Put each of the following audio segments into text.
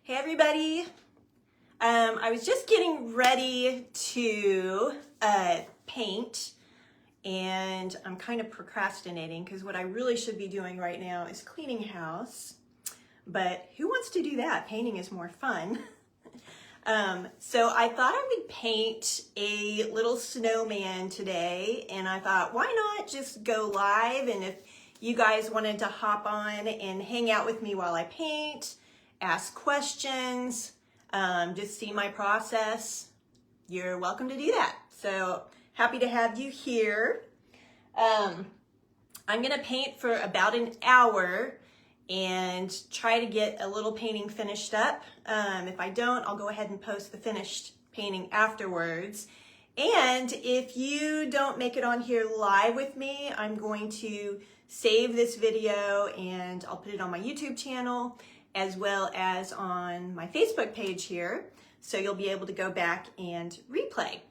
Hey everybody, I was just getting ready to paint and I'm kind of procrastinating because what I really should be doing right now is cleaning house, but who wants to do that? Painting is more fun. So I thought I would paint a little snowman today, and I thought, why not just go live, and if you guys wanted to hop on and hang out with me while I paint, ask questions, just see my process, you're welcome to do that. So happy to have you here. I'm gonna paint for about an hour and try to get a little painting finished up. If I don't, I'll go ahead and post the finished painting afterwards. And if you don't make it on here live with me, I'm going to save this video and I'll put it on my YouTube channel as well as on my Facebook page here. So you'll be able to go back and replay.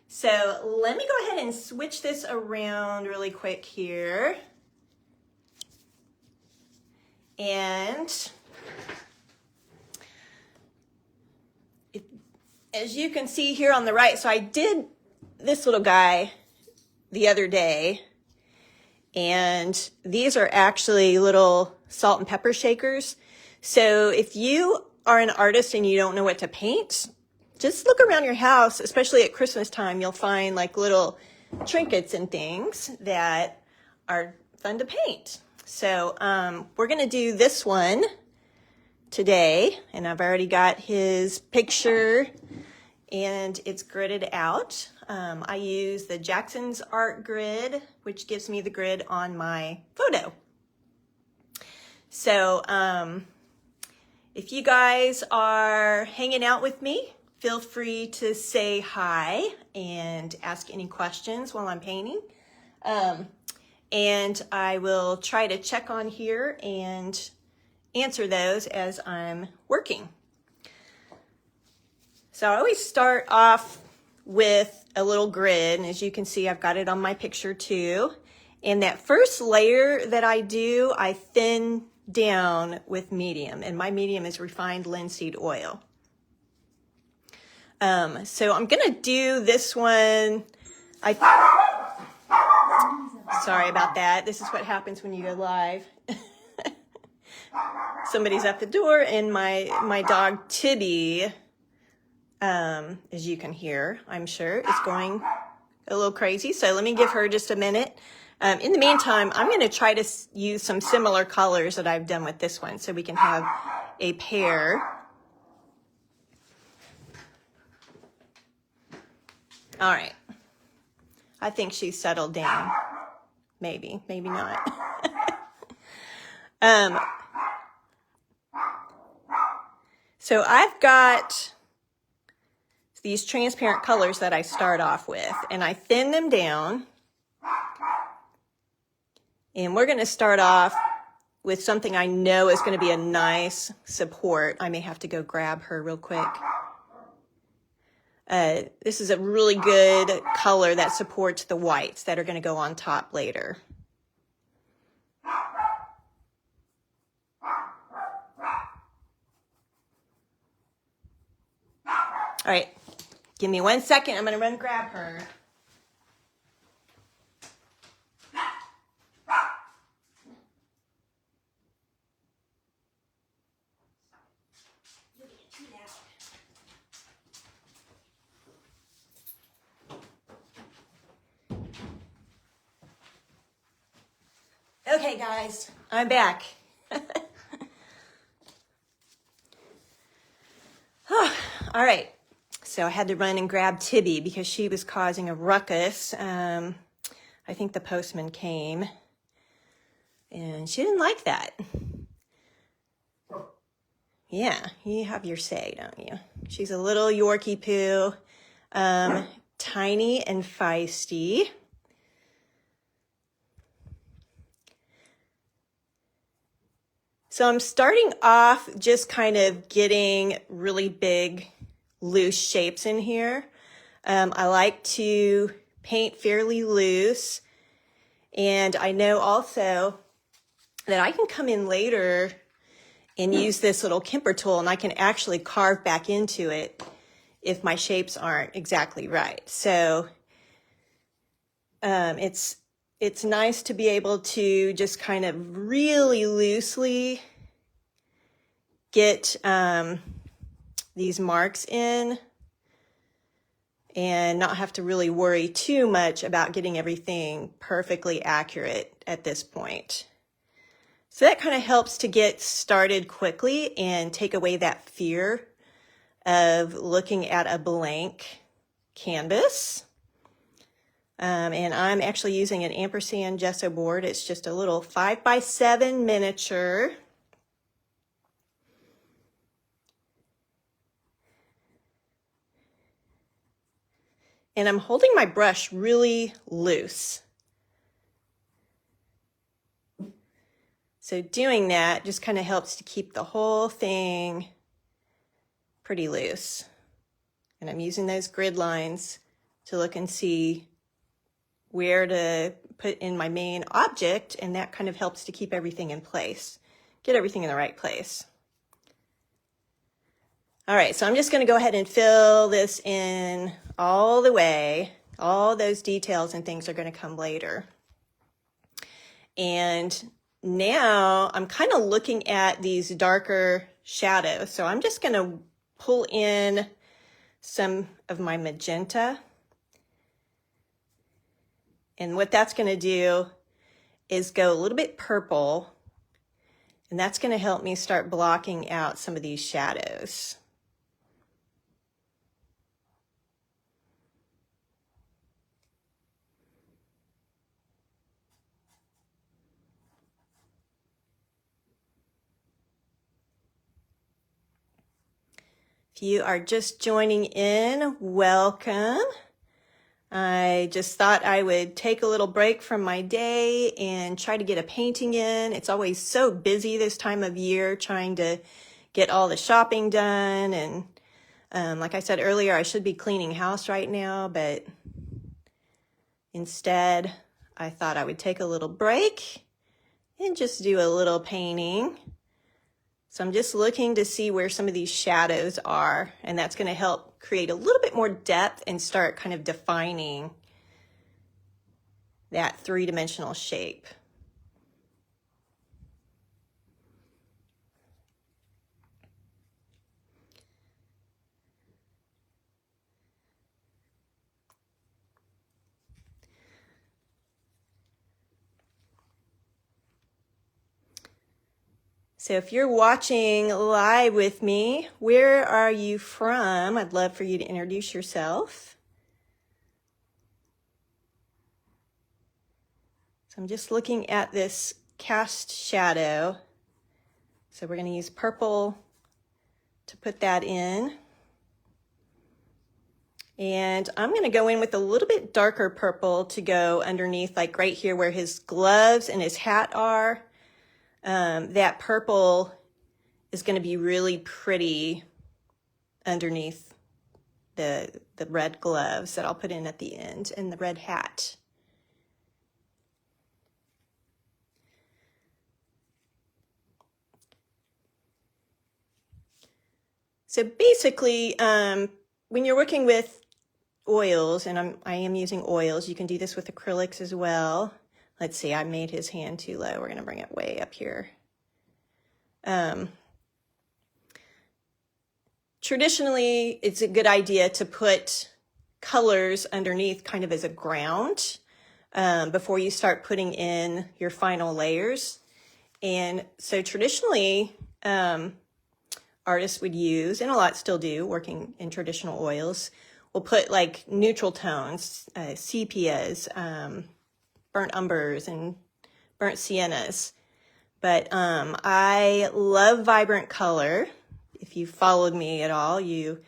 So let me go ahead and switch this around really quick here. And as you can see here on the right, so I did this little guy the other day, and these are actually little salt and pepper shakers. So if you are an artist and you don't know what to paint, just look around your house, especially at Christmas time, you'll find like little trinkets and things that are fun to paint. So we're gonna do this one today, and I've already got his picture and it's gridded out. I use the Jackson's Art Grid, which gives me the grid on my photo. So if you guys are hanging out with me, feel free to say hi and ask any questions while I'm painting. And I will try to check on here and answer those as I'm working. So I always start off with a little grid, and as you can see, I've got it on my picture too. And that first layer that I do, I thin down with medium, and my medium is refined linseed oil. So I'm gonna do this one. Sorry about that. This is what happens when you go live. Somebody's at the door, and my dog Tibby, as you can hear, I'm sure, is going a little crazy. So let me give her just a minute. In the meantime, I'm going to try to use some similar colors that I've done with this one so we can have a pair. All right. I think she's settled down. Maybe not. So I've got these transparent colors that I start off with, and I thin them down. And we're going to start off with something I know is going to be a nice support. I may have to go grab her real quick. This is a really good color that supports the whites that are going to go on top later. All right, give me 1 second. I'm going to run grab her. Okay, guys, I'm back. All right, so I had to run and grab Tibby because she was causing a ruckus. I think the postman came, and she didn't like that. Yeah, you have your say, don't you? She's a little Yorkie poo, tiny and feisty. So I'm starting off just kind of getting really big, loose shapes in here. I like to paint fairly loose. And I know also that I can come in later and use this little Kemper tool, and I can actually carve back into it if my shapes aren't exactly right. So it's nice to be able to just kind of really loosely get these marks in and not have to really worry too much about getting everything perfectly accurate at this point. So that kind of helps to get started quickly and take away that fear of looking at a blank canvas. And I'm actually using an ampersand gesso board. It's just a little 5x7 miniature. And I'm holding my brush really loose. So doing that just kind of helps to keep the whole thing pretty loose. And I'm using those grid lines to look and see where to put in my main object, and that kind of helps to keep everything in place, get everything in the right place. All right, so I'm just going to go ahead and fill this in all the way. All those details and things are going to come later. And now I'm kind of looking at these darker shadows. So I'm just going to pull in some of my magenta. And what that's going to do is go a little bit purple. And that's going to help me start blocking out some of these shadows. If you are just joining in, welcome. I just thought I would take a little break from my day and try to get a painting in. It's always so busy this time of year trying to get all the shopping done. And like I said earlier, I should be cleaning house right now, but instead I thought I would take a little break and just do a little painting. So I'm just looking to see where some of these shadows are, and that's going to help create a little bit more depth and start kind of defining that three-dimensional shape. So if you're watching live with me, where are you from? I'd love for you to introduce yourself. So I'm just looking at this cast shadow. So we're going to use purple to put that in. And I'm going to go in with a little bit darker purple to go underneath, like right here where his gloves and his hat are. That purple is going to be really pretty underneath the red gloves that I'll put in at the end and the red hat. So basically, when you're working with oils, and I am using oils, you can do this with acrylics as well. Let's see, I made his hand too low. We're going to bring it way up here. Traditionally, it's a good idea to put colors underneath kind of as a ground before you start putting in your final layers. And so traditionally, artists would use, and a lot still do, working in traditional oils, will put like neutral tones, sepias, burnt umbers, and burnt siennas. But I love vibrant color. If you've followed me at all, you've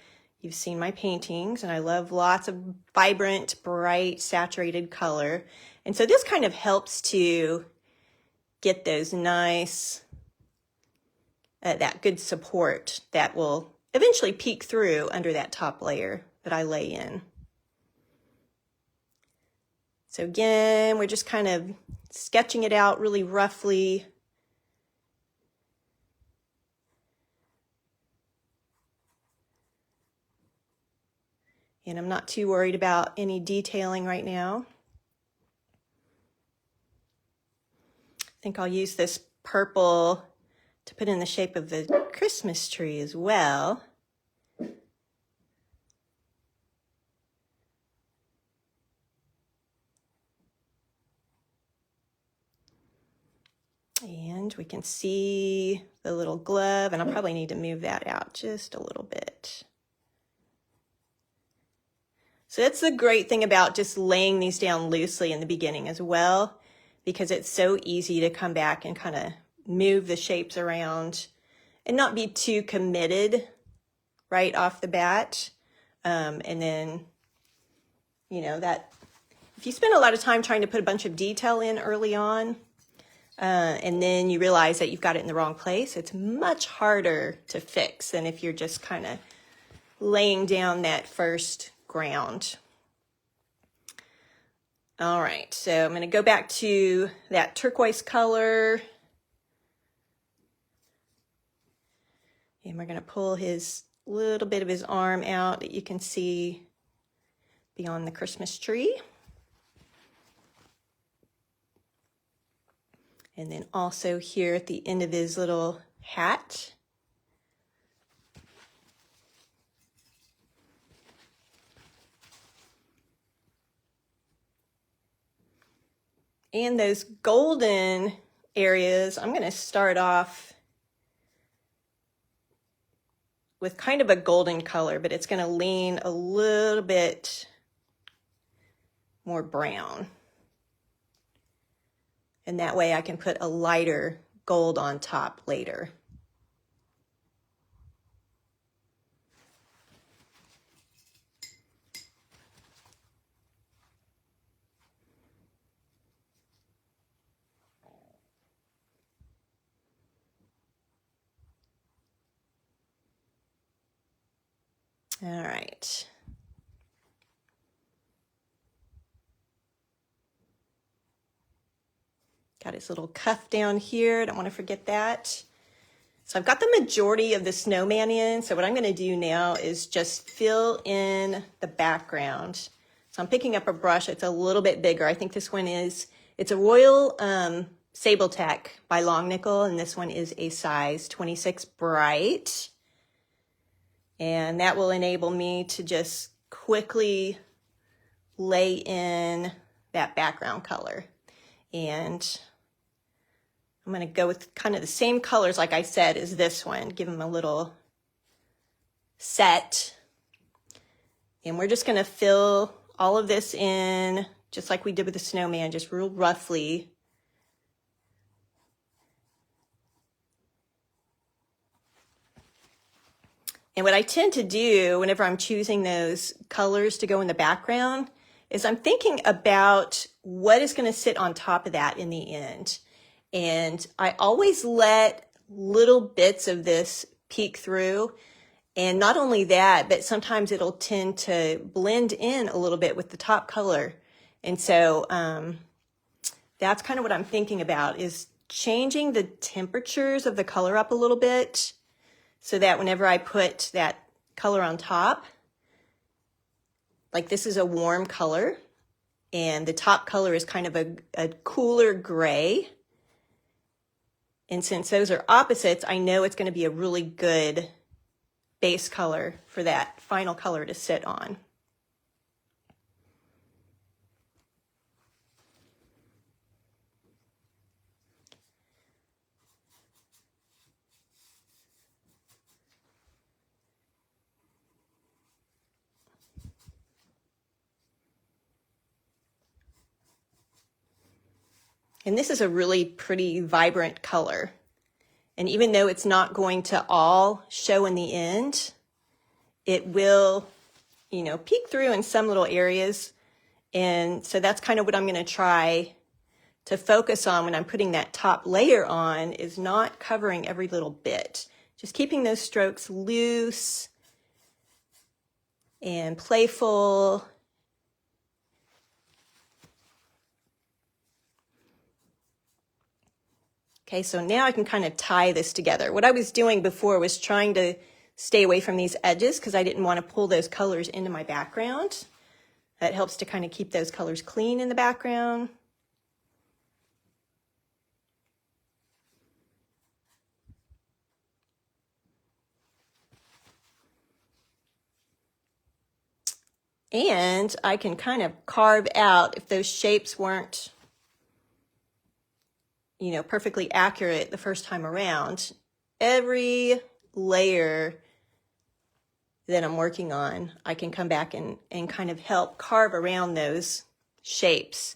seen my paintings, and I love lots of vibrant, bright, saturated color. And so this kind of helps to get those nice, that good support that will eventually peek through under that top layer that I lay in. So again, we're just kind of sketching it out really roughly. And I'm not too worried about any detailing right now. I think I'll use this purple to put in the shape of the Christmas tree as well. And we can see the little glove, and I'll probably need to move that out just a little bit. So that's the great thing about just laying these down loosely in the beginning as well, because it's so easy to come back and kind of move the shapes around and not be too committed right off the bat. And then, you know, that if you spend a lot of time trying to put a bunch of detail in early on, and then you realize that you've got it in the wrong place, it's much harder to fix than if you're just kind of laying down that first ground. All right, so I'm going to go back to that turquoise color. And we're going to pull his little bit of his arm out that you can see beyond the Christmas tree. And then also here at the end of his little hat. And those golden areas, I'm going to start off with kind of a golden color, but it's going to lean a little bit more brown. And that way I can put a lighter gold on top later. All right. Got his little cuff down here. Don't want to forget that. So I've got the majority of the snowman in. So what I'm going to do now is just fill in the background. So I'm picking up a brush. It's a little bit bigger. I think this one is, it's a Royal Sable Tech by Long Nickel. And this one is a size 26 bright. And that will enable me to just quickly lay in that background color. And I'm going to go with kind of the same colors, like I said, as this one. Give them a little set. And we're just going to fill all of this in, just like we did with the snowman, just real roughly. And what I tend to do whenever I'm choosing those colors to go in the background is I'm thinking about what is going to sit on top of that in the end. And I always let little bits of this peek through. And not only that, but sometimes it'll tend to blend in a little bit with the top color. And so that's kind of what I'm thinking about, is changing the temperatures of the color up a little bit so that whenever I put that color on top, like this is a warm color and the top color is kind of a cooler gray. And since those are opposites, I know it's going to be a really good base color for that final color to sit on. And this is a really pretty vibrant color. And even though it's not going to all show in the end, it will, you know, peek through in some little areas. And so that's kind of what I'm going to try to focus on when I'm putting that top layer on, is not covering every little bit. Just keeping those strokes loose and playful. Okay, so now I can kind of tie this together. What I was doing before was trying to stay away from these edges because I didn't want to pull those colors into my background. That helps to kind of keep those colors clean in the background. And I can kind of carve out if those shapes weren't, you know, perfectly accurate the first time around. Every layer that I'm working on, I can come back and kind of help carve around those shapes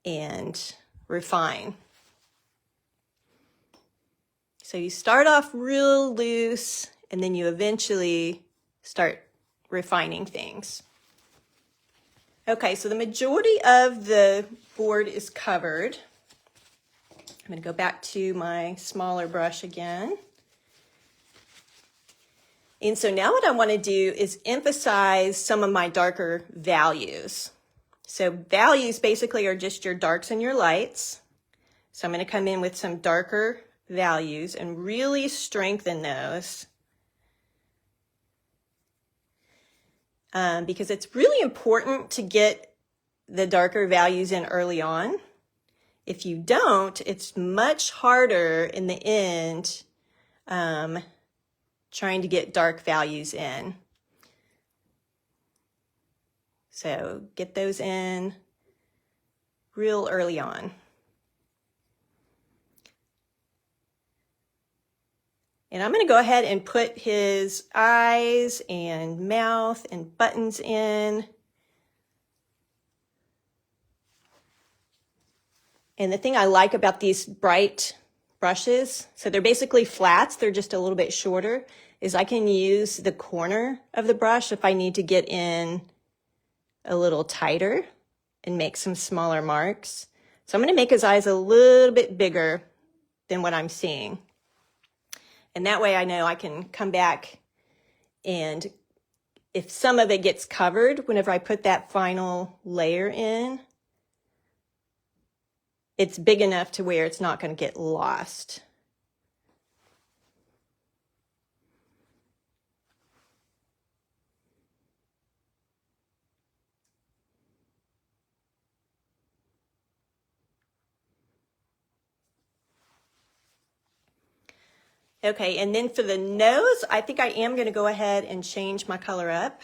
and refine. So you start off real loose and then you eventually start refining things. Okay, so the majority of the board is covered. I'm going to go back to my smaller brush again. And so now what I want to do is emphasize some of my darker values. So values basically are just your darks and your lights. So I'm going to come in with some darker values and really strengthen those. Because it's really important to get the darker values in early on. If you don't, it's much harder in the end trying to get dark values in. So get those in real early on. And I'm going to go ahead and put his eyes and mouth and buttons in. And the thing I like about these bright brushes, so they're basically flats, they're just a little bit shorter, is I can use the corner of the brush if I need to get in a little tighter and make some smaller marks. So I'm going to make his eyes a little bit bigger than what I'm seeing. And that way I know I can come back, and if some of it gets covered whenever I put that final layer in, it's big enough to where it's not going to get lost. Okay, and then for the nose, I think I am going to go ahead and change my color up.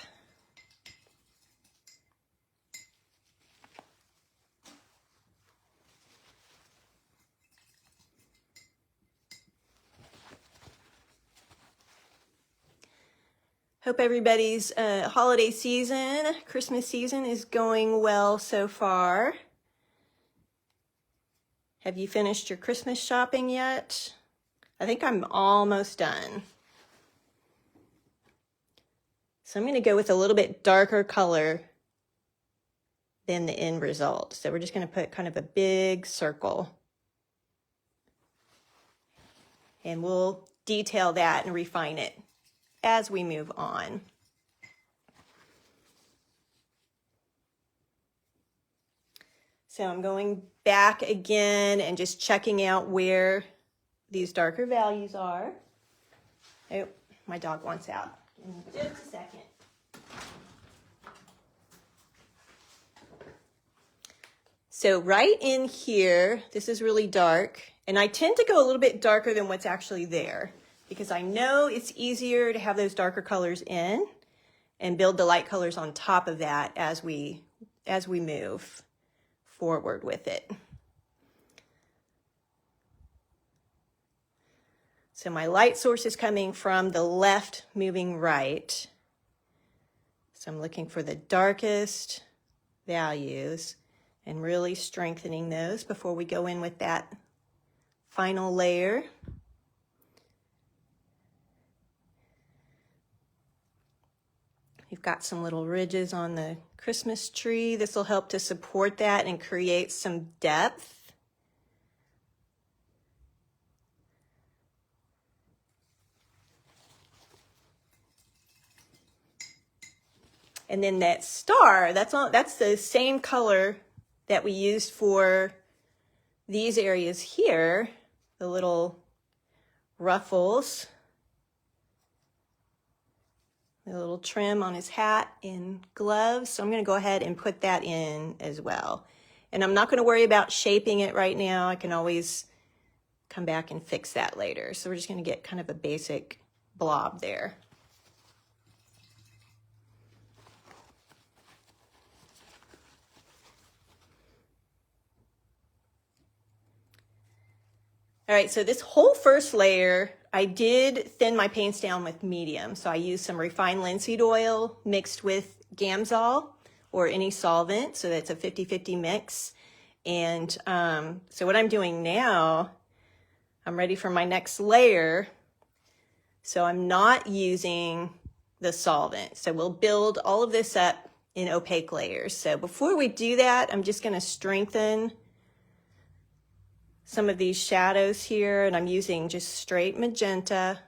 Hope everybody's holiday season, Christmas season is going well so far. Have you finished your Christmas shopping yet? I think I'm almost done. So I'm going to go with a little bit darker color than the end result. So we're just going to put kind of a big circle. And we'll detail that and refine it as we move on. So I'm going back again and just checking out where these darker values are. Oh, my dog wants out. Give me just a second. So right in here, this is really dark, and I tend to go a little bit darker than what's actually there because I know it's easier to have those darker colors in and build the light colors on top of that as we move forward with it. So my light source is coming from the left, moving right. So I'm looking for the darkest values and really strengthening those before we go in with that final layer. You've got some little ridges on the Christmas tree. This will help to support that and create some depth. And then that star, that's the same color that we used for these areas here, the little ruffles. A little trim on his hat and gloves. So I'm going to go ahead and put that in as well. And I'm not going to worry about shaping it right now. I can always come back and fix that later. So we're just going to get kind of a basic blob there. All right, so this whole first layer, I did thin my paints down with medium. So I used some refined linseed oil mixed with Gamsol or any solvent. So that's a 50-50 mix. And so what I'm doing now, I'm ready for my next layer. So I'm not using the solvent. So we'll build all of this up in opaque layers. So before we do that, I'm just going to strengthen some of these shadows here, and I'm using just straight magenta.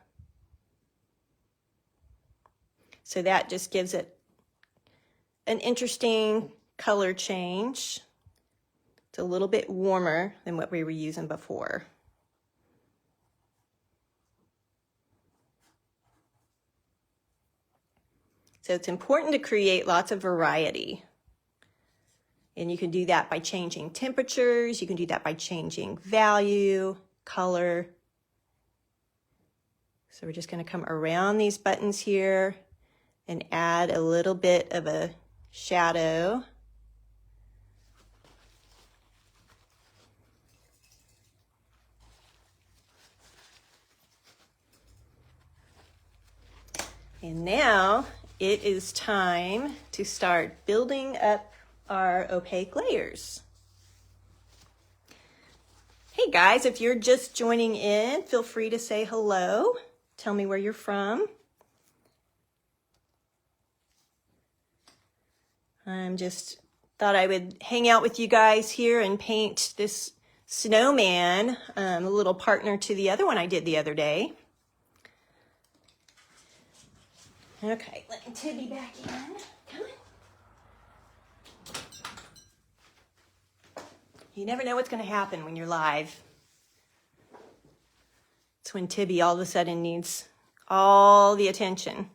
So that just gives it an interesting color change. It's a little bit warmer than what we were using before. So it's important to create lots of variety. And you can do that by changing temperatures. You can do that by changing value, color. So we're just going to come around these buttons here and add a little bit of a shadow. And now it is time to start building up our opaque layers. Hey guys, if you're just joining in, feel free to say hello. Tell me where you're from. I'm just thought I would hang out with you guys here and paint this snowman, a little partner to the other one I did the other day. Okay, letting Tibby back in. Come on. You never know what's going to happen when you're live. It's when Tibby all of a sudden needs all the attention.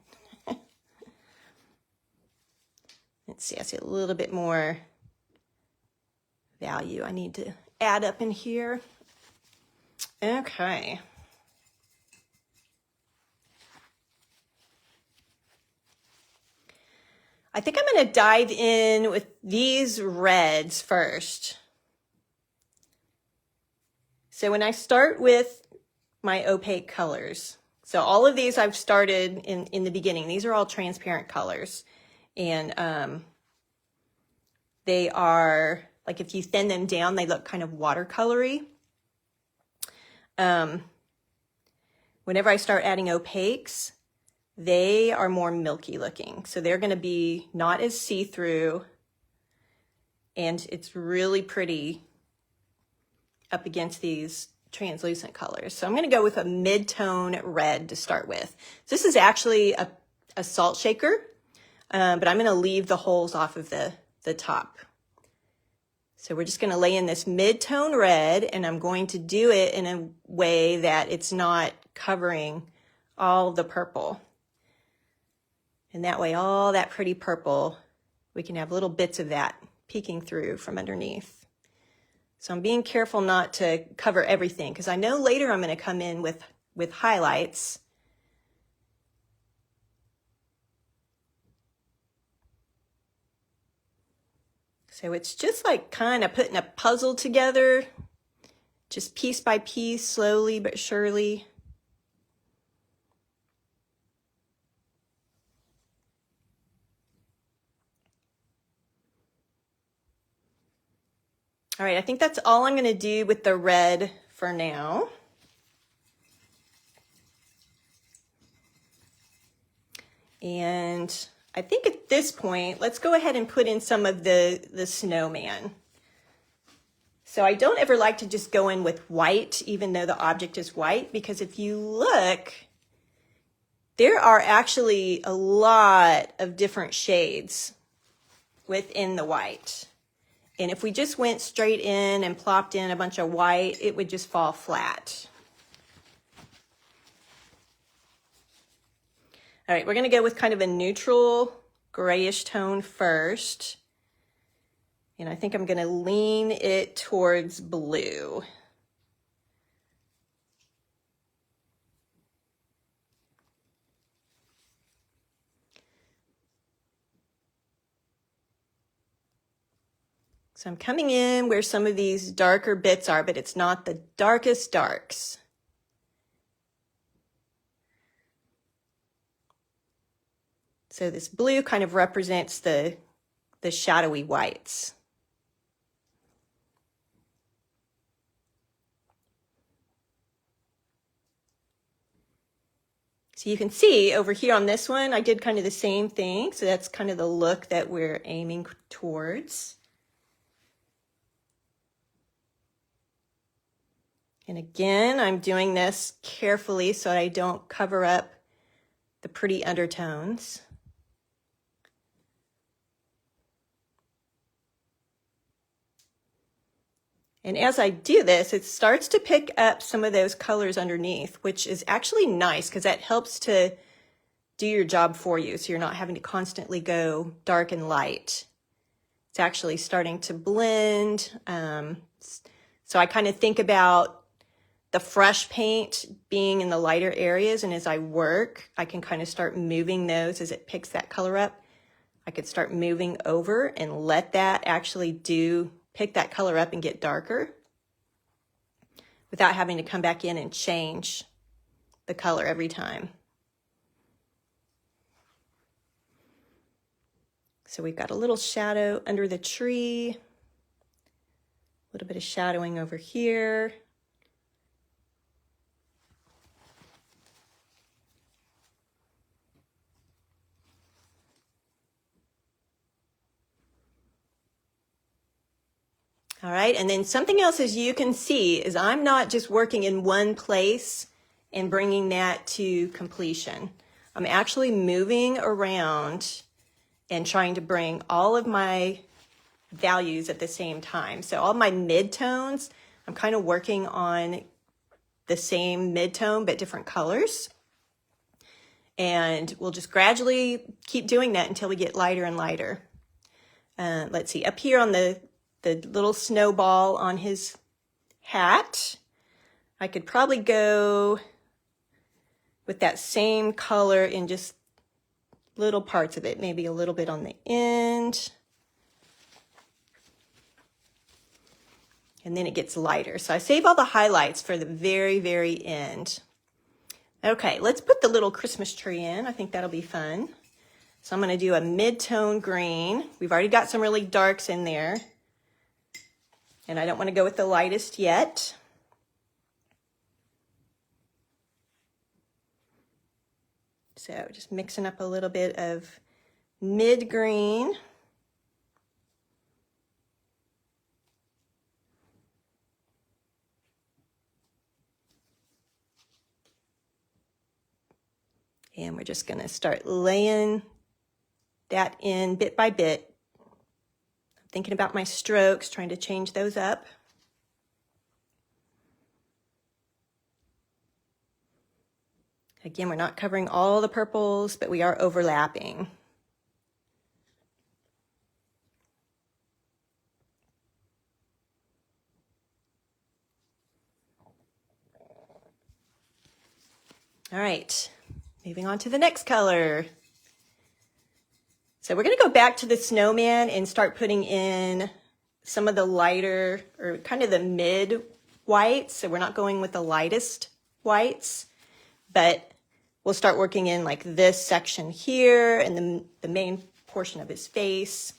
Let's see, I see a little bit more value I need to add up in here. Okay. I think I'm going to dive in with these reds first. So when I start with my opaque colors, so all of these I've started in the beginning. These are all transparent colors. And they are, like if you thin them down, they look kind of watercolory. Whenever I start adding opaques, they are more milky looking. So they're going to be not as see-through, and it's really pretty up against these translucent colors. So I'm going to go with a mid-tone red to start with. So this is actually a salt shaker, but I'm going to leave the holes off of the top. So we're just going to lay in this mid-tone red, and I'm going to do it in a way that it's not covering all the purple. And that way, all that pretty purple, we can have little bits of that peeking through from underneath. So I'm being careful not to cover everything, because I know later I'm going to come in with highlights. So it's just like kind of putting a puzzle together, just piece by piece, slowly but surely. All right, I think that's all I'm going to do with the red for now. And I think at this point, let's go ahead and put in some of the snowman. So I don't ever like to just go in with white, even though the object is white, because if you look, there are actually a lot of different shades within the white. And if we just went straight in and plopped in a bunch of white, it would just fall flat. All right, we're gonna go with kind of a neutral grayish tone first. And I think I'm gonna lean it towards blue. So I'm coming in where some of these darker bits are, but it's not the darkest darks. So this blue kind of represents the shadowy whites. So you can see over here on this one, I did kind of the same thing. So that's kind of the look that we're aiming towards. And again, I'm doing this carefully so I don't cover up the pretty undertones. And as I do this, it starts to pick up some of those colors underneath, which is actually nice because that helps to do your job for you. So you're not having to constantly go dark and light. It's actually starting to blend. So I kind of think about the fresh paint being in the lighter areas. And as I work, I can kind of start moving those as it picks that color up. I could start moving over and let that actually pick that color up and get darker without having to come back in and change the color every time. So we've got a little shadow under the tree, a little bit of shadowing over here. All right, and then something else, as you can see, is I'm not just working in one place and bringing that to completion. I'm actually moving around and trying to bring all of my values at the same time. So all my midtones, I'm kind of working on the same midtone, but different colors. And we'll just gradually keep doing that until we get lighter and lighter. Let's see, up here on the little snowball on his hat, I could probably go with that same color in just little parts of it, maybe a little bit on the end. And then it gets lighter. So I save all the highlights for the very, very end. Okay, let's put the little Christmas tree in. I think that'll be fun. So I'm gonna do a mid-tone green. We've already got some really darks in there. And I don't want to go with the lightest yet. So just mixing up a little bit of mid-green. And we're just going to start laying that in bit by bit. Thinking about my strokes, trying to change those up. Again, we're not covering all the purples, but we are overlapping. All right, moving on to the next color. So we're going to go back to the snowman and start putting in some of the lighter or kind of the mid whites. So we're not going with the lightest whites, but we'll start working in like this section here and the main portion of his face.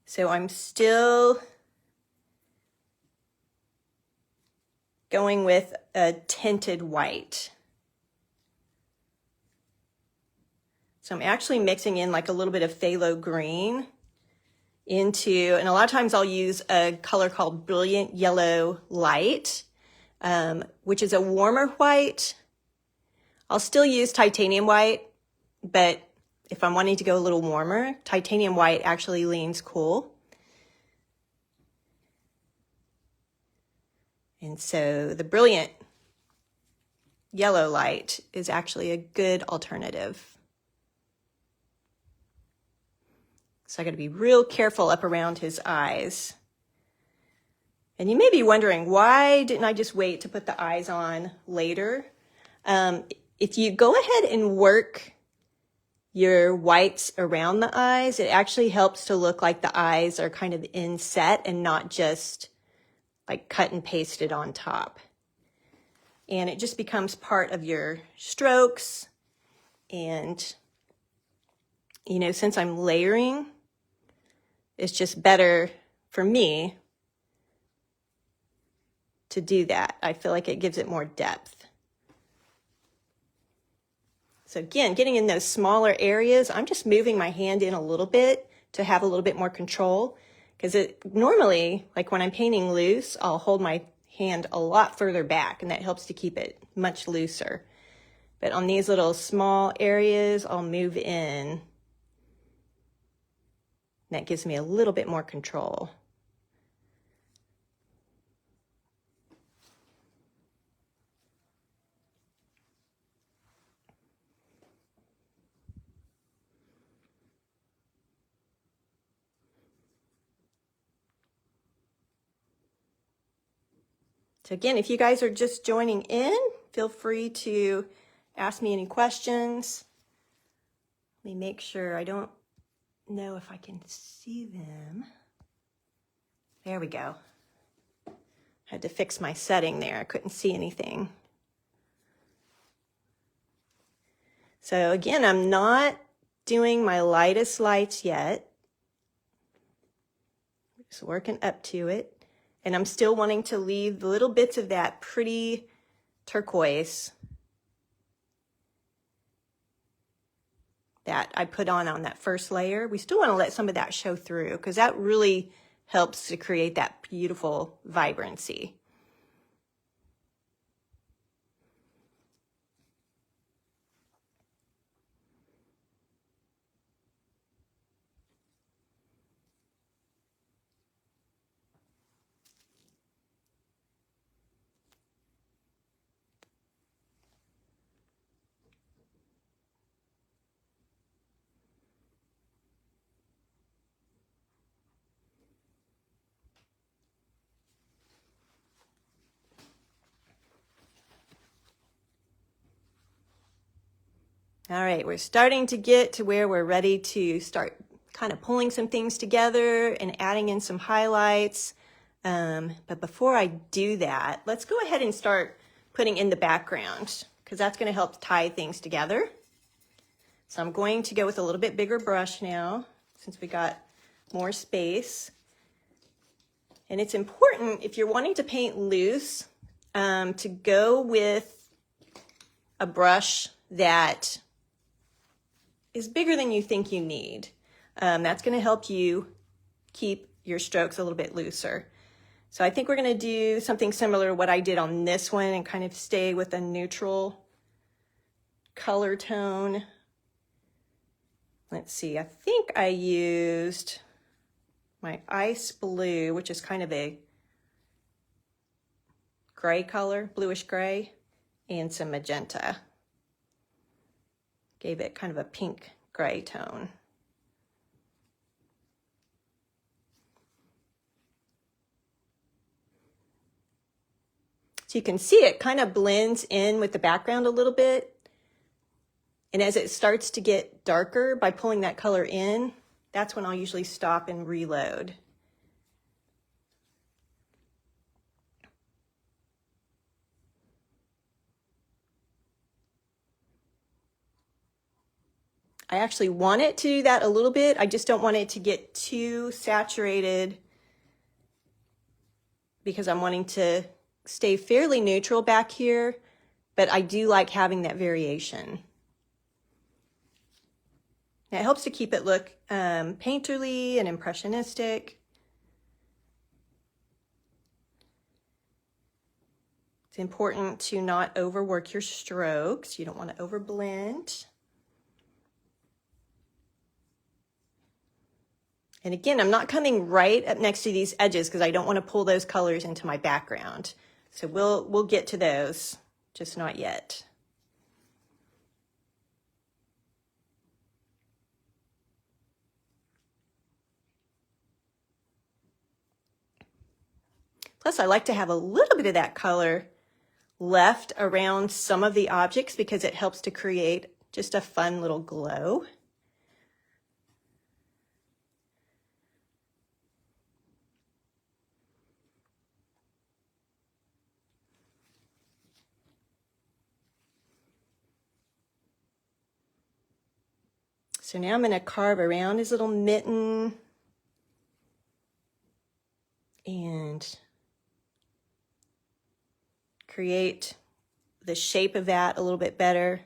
So I'm still going with a tinted white. So I'm actually mixing in like a little bit of phthalo green into, and a lot of times I'll use a color called Brilliant Yellow Light, which is a warmer white. I'll still use titanium white, but if I'm wanting to go a little warmer, titanium white actually leans cool. And so the Brilliant yellow light is actually a good alternative. So I got to be real careful up around his eyes. And you may be wondering, why didn't I just wait to put the eyes on later? If you go ahead and work your whites around the eyes, it actually helps to look like the eyes are kind of inset and not just like cut and pasted on top. And it just becomes part of your strokes. And, you know, since I'm layering, it's just better for me to do that. I feel like it gives it more depth. So again, getting in those smaller areas, I'm just moving my hand in a little bit to have a little bit more control. Because it normally, like when I'm painting loose, I'll hold my hand a lot further back, and that helps to keep it much looser. But on these little small areas, I'll move in. That gives me a little bit more control. So again, if you guys are just joining in, feel free to ask me any questions. Let me make sure. I don't know if I can see them. There we go. I had to fix my setting there. I couldn't see anything. So again, I'm not doing my lightest lights yet. Just working up to it. And I'm still wanting to leave little bits of that pretty turquoise that I put on that first layer. We still want to let some of that show through because that really helps to create that beautiful vibrancy. All right, we're starting to get to where we're ready to start kind of pulling some things together and adding in some highlights. But before I do that, let's go ahead and start putting in the background because that's going to help tie things together. So I'm going to go with a little bit bigger brush now since we got more space. And it's important if you're wanting to paint loose to go with a brush that is bigger than you think you need. That's going to help you keep your strokes a little bit looser. So I think we're going to do something similar to what I did on this one and kind of stay with a neutral color tone. Let's see, I think I used my ice blue, which is kind of a gray color, bluish gray, and some magenta. Gave it kind of a pink gray tone. So you can see it kind of blends in with the background a little bit. And as it starts to get darker by pulling that color in, that's when I'll usually stop and reload. I actually want it to do that a little bit. I just don't want it to get too saturated because I'm wanting to stay fairly neutral back here, but I do like having that variation. It helps to keep it look painterly and impressionistic. It's important to not overwork your strokes. You don't want to overblend. And again, I'm not coming right up next to these edges because I don't want to pull those colors into my background. So we'll get to those. just not yet. Plus, I like to have a little bit of that color left around some of the objects because it helps to create just a fun little glow. So now I'm going to carve around his little mitten and create the shape of that a little bit better.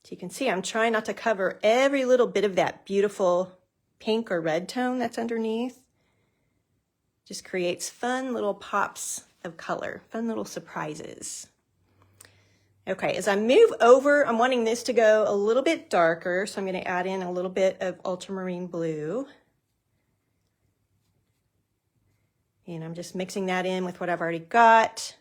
So you can see I'm trying not to cover every little bit of that beautiful pink or red tone that's underneath. Just creates fun little pops of color, fun little surprises. Okay, as I move over, I'm wanting this to go a little bit darker, so I'm going to add in a little bit of ultramarine blue. And I'm just mixing that in with what I've already got.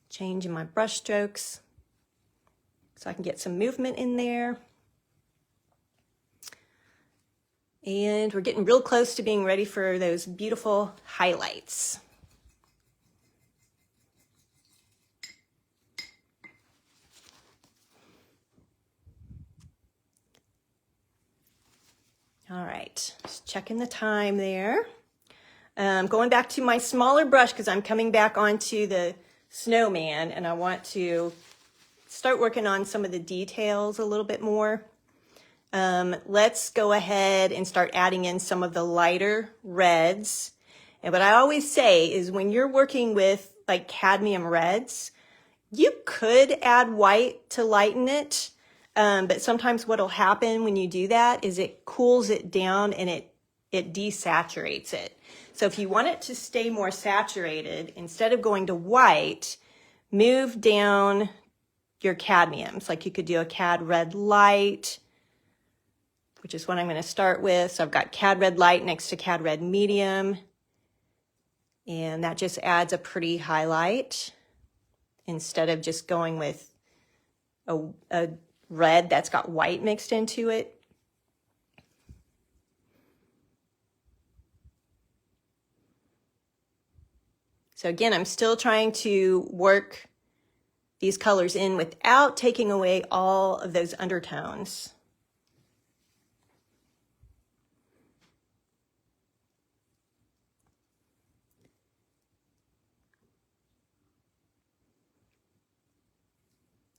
Changing my brush strokes so I can get some movement in there. And we're getting real close to being ready for those beautiful highlights. All right, just checking the time there. Going back to my smaller brush because I'm coming back onto the snowman and I want to start working on some of the details a little bit more. Let's go ahead and start adding in some of the lighter reds. And what I always say is when you're working with like cadmium reds, you could add white to lighten it. But sometimes what'll happen when you do that is it cools it down and it desaturates it. So if you want it to stay more saturated, instead of going to white, move down your cadmiums. Like you could do a cad red light, which is what I'm going to start with. So I've got cad red light next to cad red medium. And that just adds a pretty highlight instead of just going with a red that's got white mixed into it. So again, I'm still trying to work these colors in without taking away all of those undertones.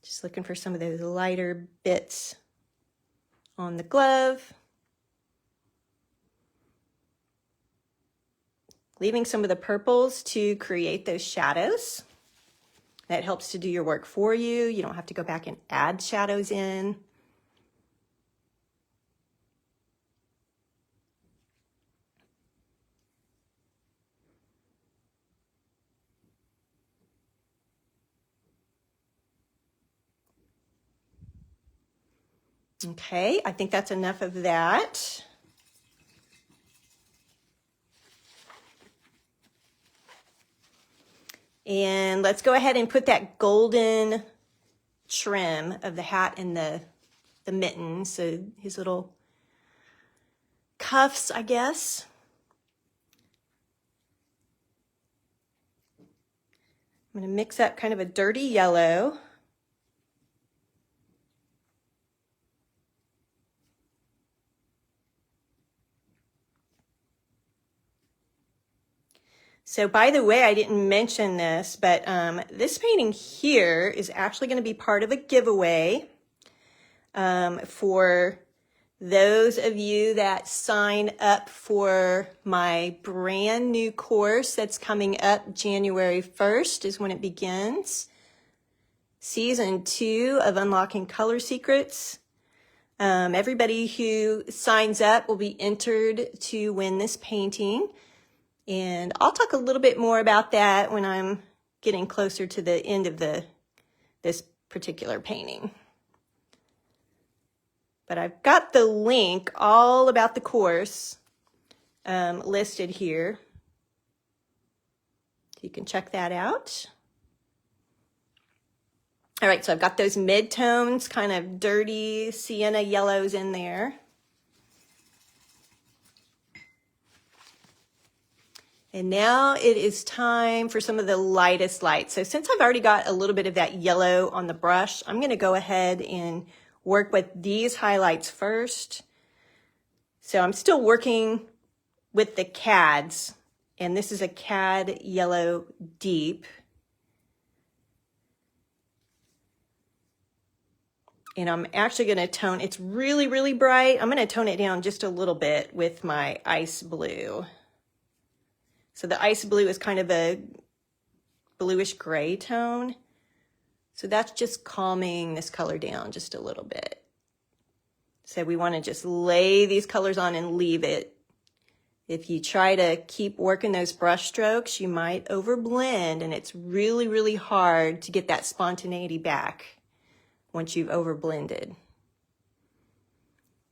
Just looking for some of those lighter bits on the glove. Leaving some of the purples to create those shadows. That helps to do your work for you. You don't have to go back and add shadows in. Okay, I think that's enough of that. And let's go ahead and put that golden trim of the hat and the mittens, so his little cuffs, I guess. I'm going to mix up kind of a dirty yellow. So by the way, I didn't mention this, but this painting here is actually going to be part of a giveaway for those of you that sign up for my brand new course that's coming up January 1st is when it begins. Season 2 of Unlocking Color Secrets. Everybody who signs up will be entered to win this painting. And I'll talk a little bit more about that when I'm getting closer to the end of this particular painting. But I've got the link all about the course listed here. You can check that out. All right, so I've got those mid-tones, kind of dirty sienna yellows in there. And now it is time for some of the lightest lights. So since I've already got a little bit of that yellow on the brush, I'm going to go ahead and work with these highlights first. So I'm still working with the CADs, and this is a CAD Yellow Deep. And I'm actually going to tone, it's really, really bright. I'm going to tone it down just a little bit with my ice blue. So the ice blue is kind of a bluish gray tone. So that's just calming this color down just a little bit. So we want to just lay these colors on and leave it. If you try to keep working those brush strokes, you might overblend, and it's really, really hard to get that spontaneity back once you've overblended.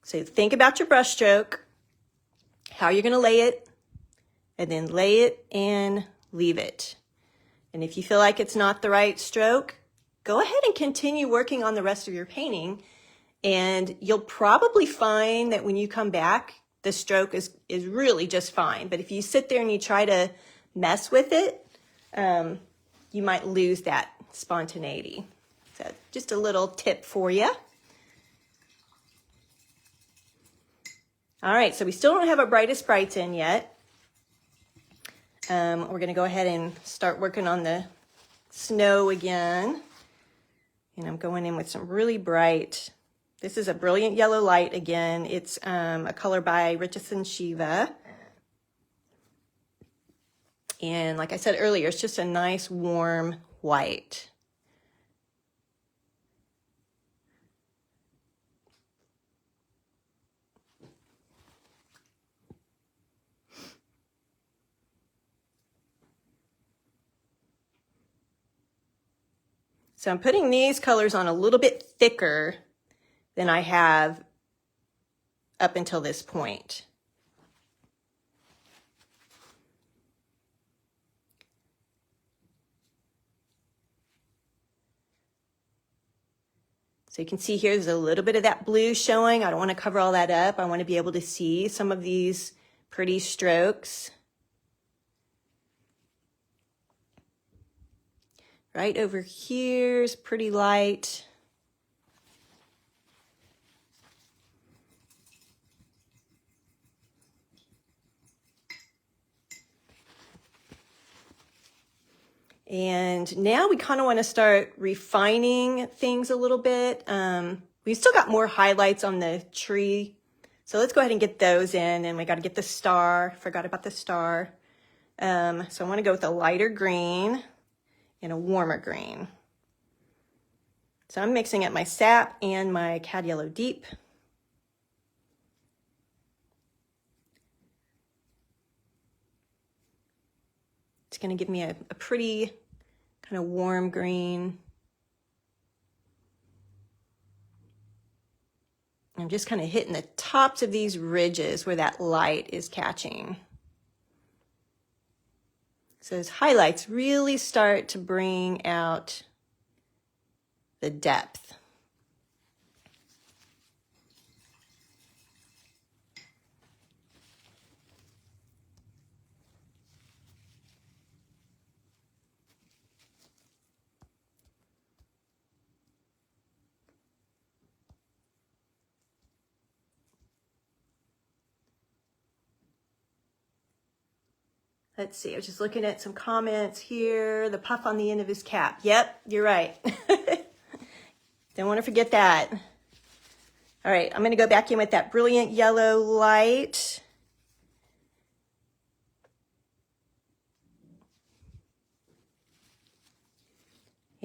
So think about your brush stroke, how you're going to lay it, and then lay it and leave it. And if you feel like it's not the right stroke, go ahead and continue working on the rest of your painting, and you'll probably find that when you come back, the stroke is really just fine. But if you sit there and you try to mess with it, you might lose that spontaneity. So just a little tip for you. All right, so we still don't have our brightest brights in yet. We're going to go ahead and start working on the snow again. And I'm going in with some really bright, this is a Brilliant Yellow Light again. It's a color by Richardson Shiva. And like I said earlier, it's just a nice warm white. So I'm putting these colors on a little bit thicker than I have up until this point. So you can see here there's a little bit of that blue showing. I don't want to cover all that up. I want to be able to see some of these pretty strokes. Right over here is pretty light. And now we kind of want to start refining things a little bit. We've still got more highlights on the tree. So let's go ahead and get those in. And we got to get the star. Forgot about the star. So I want to go with a lighter green and a warmer green. So I'm mixing up my sap and my Cad Yellow Deep. It's going to give me a pretty kind of warm green. I'm just kind of hitting the tops of these ridges where that light is catching. So those highlights really start to bring out the depth. Let's see, I was just looking at some comments here. The puff on the end of his cap. Yep, you're right. Don't want to forget that. All right, I'm going to go back in with that Brilliant Yellow Light.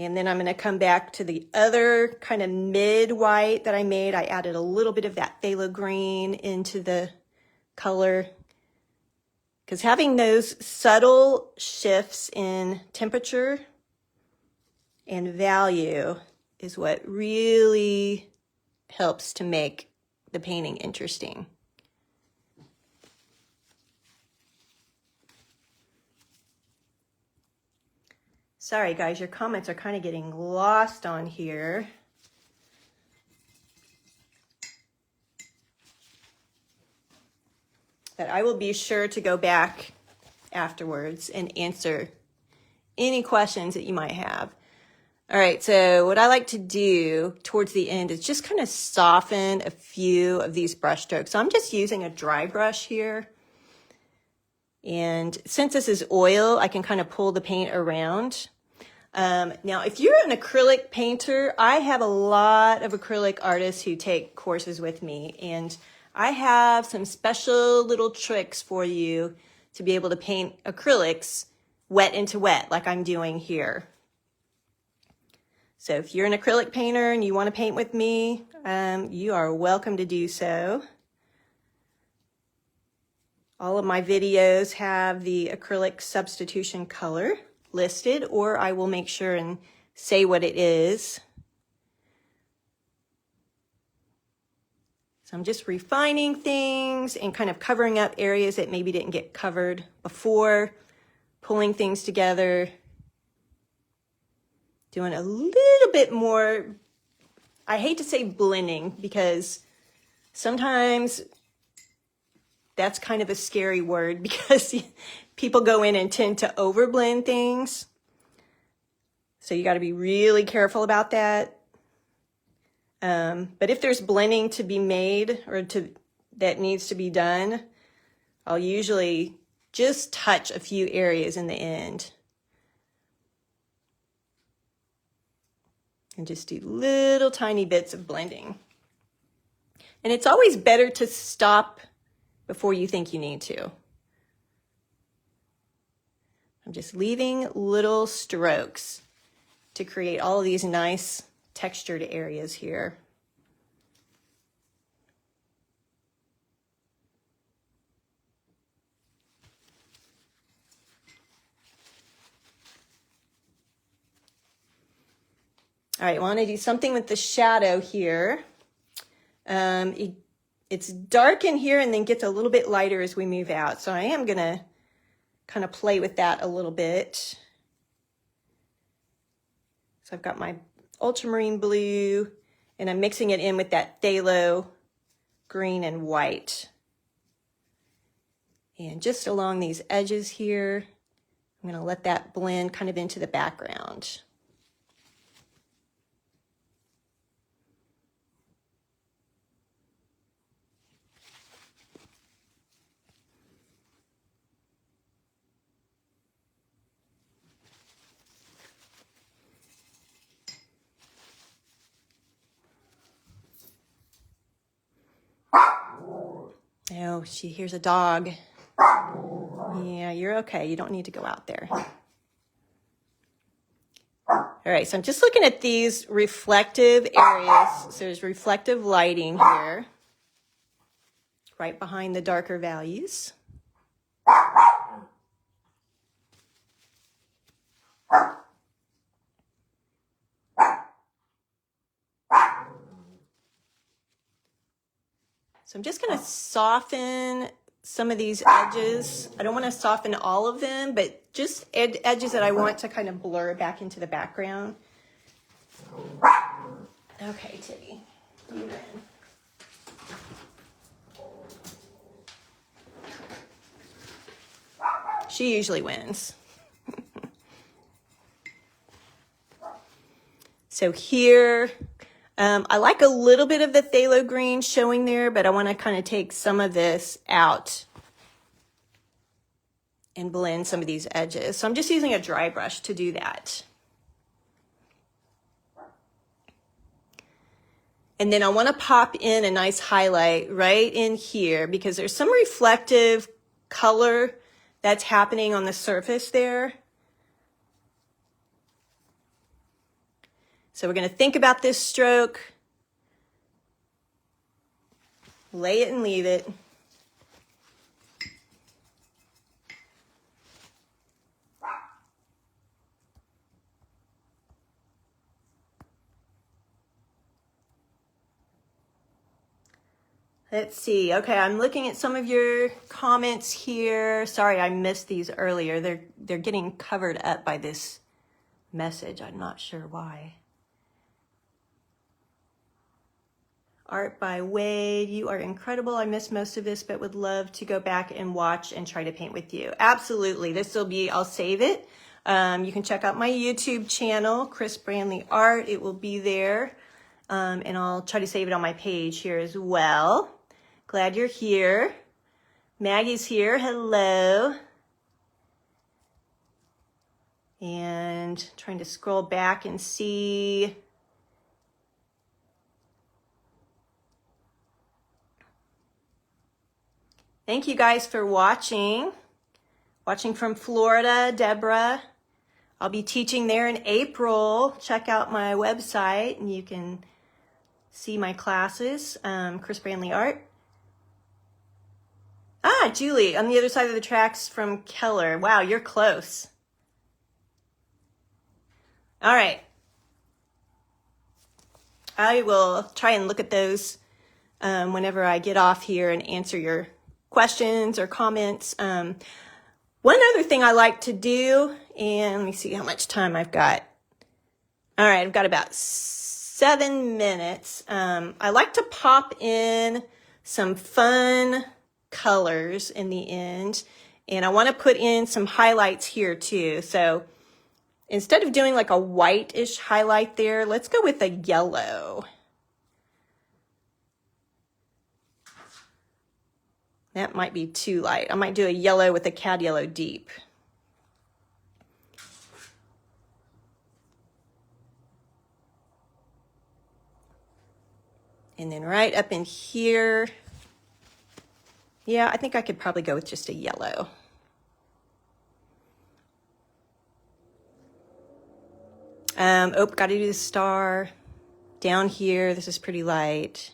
And then I'm going to come back to the other kind of mid white that I made. I added a little bit of that phthalo green into the color, because having those subtle shifts in temperature and value is what really helps to make the painting interesting. Sorry guys, your comments are kind of getting lost on here. But I will be sure to go back afterwards and answer any questions that you might have. All right, so what I like to do towards the end is just kind of soften a few of these brush strokes. So I'm just using a dry brush here. And since this is oil, I can kind of pull the paint around. Now, if you're an acrylic painter, I have a lot of acrylic artists who take courses with me, and I have some special little tricks for you to be able to paint acrylics wet into wet like I'm doing here. So if you're an acrylic painter and you want to paint with me, you are welcome to do so. All of my videos have the acrylic substitution color listed, or I will make sure and say what it is. So I'm just refining things and kind of covering up areas that maybe didn't get covered before, pulling things together, doing a little bit more, I hate to say blending, because sometimes that's kind of a scary word, because people go in and tend to overblend things. So you got to be really careful about that. But if there's blending to be made or that needs to be done, I'll usually just touch a few areas in the end. And just do little tiny bits of blending. And it's always better to stop before you think you need to. I'm just leaving little strokes to create all of these nice textured areas here. All right, I want to do something with the shadow here. It's dark in here and then gets a little bit lighter as we move out. So I am going to kind of play with that a little bit. So I've got my ultramarine blue and I'm mixing it in with that phthalo green and white. And just along these edges here, I'm going to let that blend kind of into the background. Oh, she hears a dog. Yeah, you're okay. You don't need to go out there. All right, so I'm just looking at these reflective areas. So there's reflective lighting here, right behind the darker values. So I'm just going to soften some of these edges. I don't want to soften all of them, but just edges that I want to kind of blur back into the background. Okay, Tibby, you win. She usually wins. So here, I like a little bit of the phthalo green showing there, but I want to kind of take some of this out and blend some of these edges. So I'm just using a dry brush to do that. And then I want to pop in a nice highlight right in here because there's some reflective color that's happening on the surface there. So we're going to think about this stroke, lay it and leave it. Let's see. Okay, I'm looking at some of your comments here. Sorry, I missed these earlier. They're getting covered up by this message. I'm not sure why. Art by Wade. You are incredible. I missed most of this, but would love to go back and watch and try to paint with you. Absolutely. This will be, I'll save it. You can check out my YouTube channel, Chris Brandley Art. It will be there. And I'll try to save it on my page here as well. Glad you're here. Maggie's here. Hello. And trying to scroll back and see. Thank you guys for watching. Watching from Florida, Deborah. I'll be teaching there in April. Check out my website and you can see my classes. Chris Brandley Art. Ah, Julie, on the other side of the tracks from Keller. Wow, you're close. All right. I will try and look at those whenever I get off here and answer your questions or comments. One other thing I like to do, and let me see how much time I've got. All right, I've got about 7 minutes. I like to pop in some fun colors in the end, and I want to put in some highlights here too. So instead of doing like a whitish highlight there, let's go with a yellow. That might be too light. I might do a yellow with a cad yellow deep. And then right up in here, yeah, I think I could probably go with just a yellow. Oh, got to do the star. Down here, this is pretty light.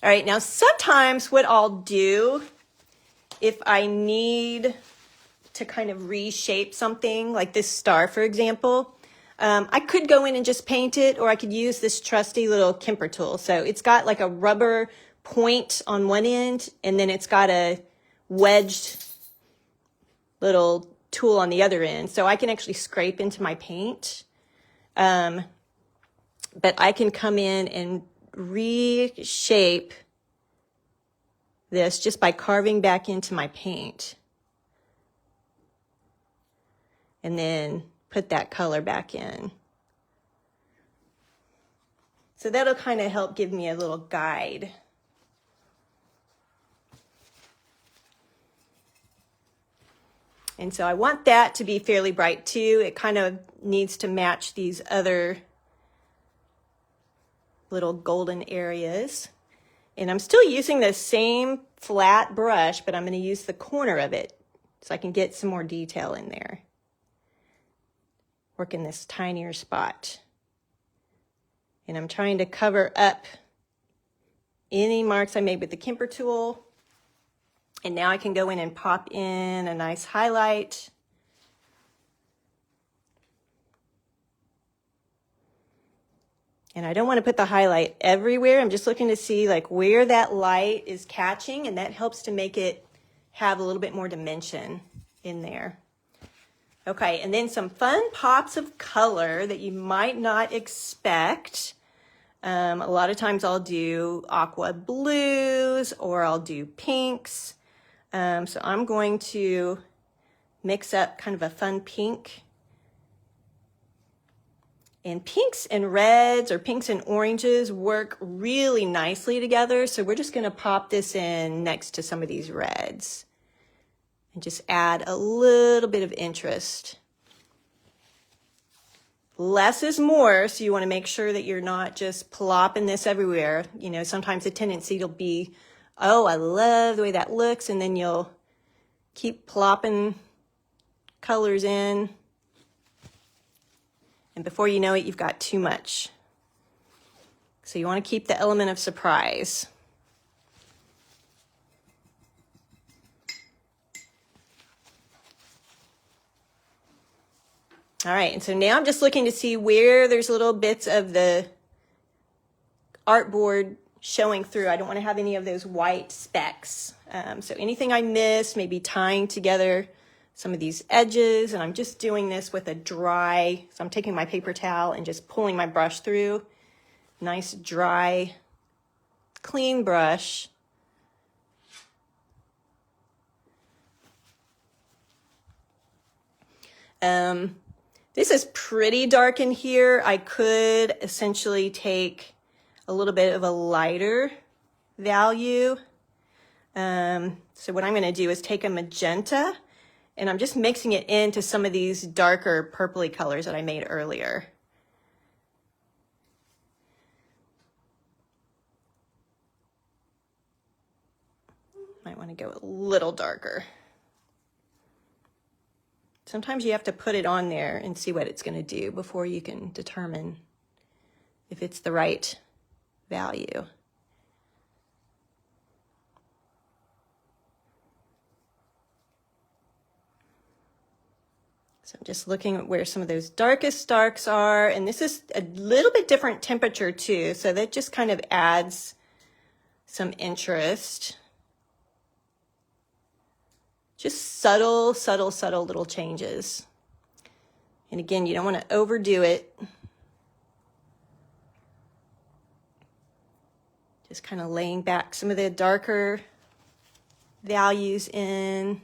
All right, now sometimes what I'll do, if I need to kind of reshape something, like this star, for example, I could go in and just paint it, or I could use this trusty little Kemper tool. So it's got like a rubber point on one end, and then it's got a wedged little tool on the other end. So I can actually scrape into my paint. But I can come in and reshape this just by carving back into my paint. And then put that color back in. So that'll kind of help give me a little guide. And so I want that to be fairly bright too. It kind of needs to match these other little golden areas. And I'm still using the same flat brush, but I'm going to use the corner of it so I can get some more detail in there. Work in this tinier spot. And I'm trying to cover up any marks I made with the Kemper tool. And now I can go in and pop in a nice highlight. And I don't want to put the highlight everywhere. I'm just looking to see like where that light is catching, and that helps to make it have a little bit more dimension in there. Okay, and then some fun pops of color that you might not expect. A lot of times I'll do aqua blues or I'll do pinks. So I'm going to mix up kind of a fun pink. And pinks and reds or pinks and oranges work really nicely together. So we're just going to pop this in next to some of these reds. And just add a little bit of interest. Less is more, so you want to make sure that you're not just plopping this everywhere. You know, sometimes the tendency will be, oh, I love the way that looks, and then you'll keep plopping colors in. And before you know it, you've got too much. So you want to keep the element of surprise. All right, and so now I'm just looking to see where there's little bits of the artboard showing through. I don't want to have any of those white specks. So anything I miss, maybe tying together some of these edges, and I'm just doing this with a dry, so I'm taking my paper towel and just pulling my brush through. Nice, dry, clean brush. This is pretty dark in here. I could essentially take a little bit of a lighter value. So what I'm going to do is take a magenta, and I'm just mixing it into some of these darker purpley colors that I made earlier. Might want to go a little darker. Sometimes you have to put it on there and see what it's going to do before you can determine if it's the right value. So I'm just looking at where some of those darkest darks are, and this is a little bit different temperature too, so that just kind of adds some interest. Just subtle, subtle, subtle little changes. And again, you don't want to overdo it. Just kind of laying back some of the darker values in.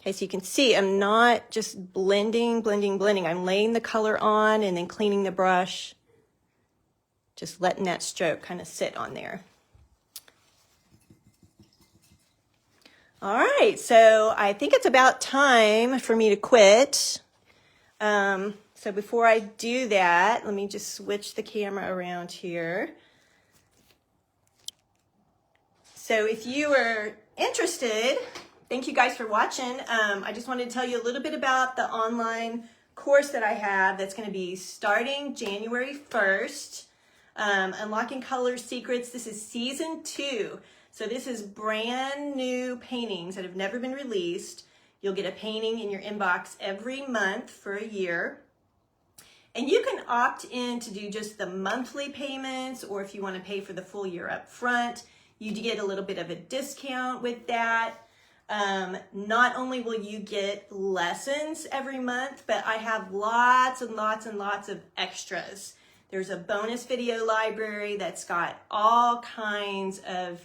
Okay, so you can see I'm not just blending. I'm laying the color on and then cleaning the brush. Just letting that stroke kind of sit on there. All right, so I think it's about time for me to quit. So before I do that, let me just switch the camera around here. So if you are interested, thank you guys for watching. I just wanted to tell you a little bit about the online course that I have that's going to be starting January 1st. Unlocking Color Secrets. This is season 2. So this is brand new paintings that have never been released. You'll get a painting in your inbox every month for a year. And you can opt in to do just the monthly payments, or if you want to pay for the full year up front, you do get a little bit of a discount with that. Not only will you get lessons every month, but I have lots and lots and lots of extras. There's a bonus video library that's got all kinds of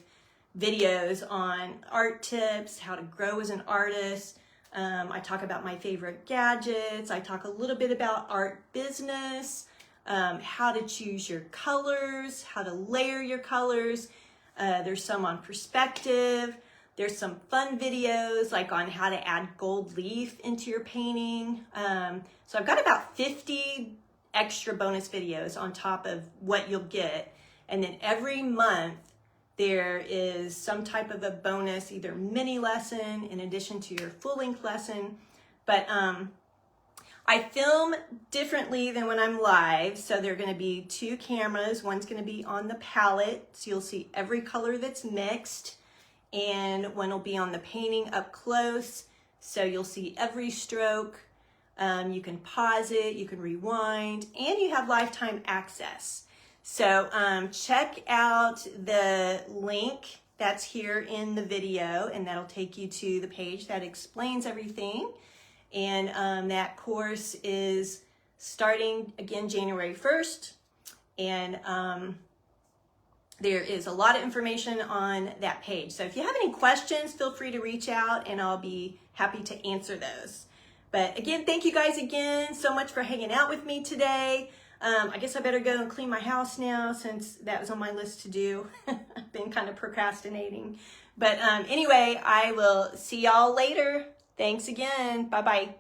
videos on art tips, how to grow as an artist. I talk about my favorite gadgets. I talk a little bit about art business, how to choose your colors, how to layer your colors. There's some on perspective. There's some fun videos like on how to add gold leaf into your painting. So I've got about 50 extra bonus videos on top of what you'll get. And then every month there is some type of a bonus, either mini lesson in addition to your full-length lesson. But I film differently than when I'm live. So there are going to be 2 cameras. One's going to be on the palette, so you'll see every color that's mixed. And one will be on the painting up close, so you'll see every stroke. You can pause it, you can rewind, and you have lifetime access. So check out the link that's here in the video, and that'll take you to the page that explains everything. And that course is starting again January 1st. And there is a lot of information on that page. So if you have any questions, feel free to reach out and I'll be happy to answer those. But again, thank you guys again so much for hanging out with me today. I guess I better go and clean my house now since that was on my list to do. I've been kind of procrastinating. But anyway, I will see y'all later. Thanks again. Bye-bye.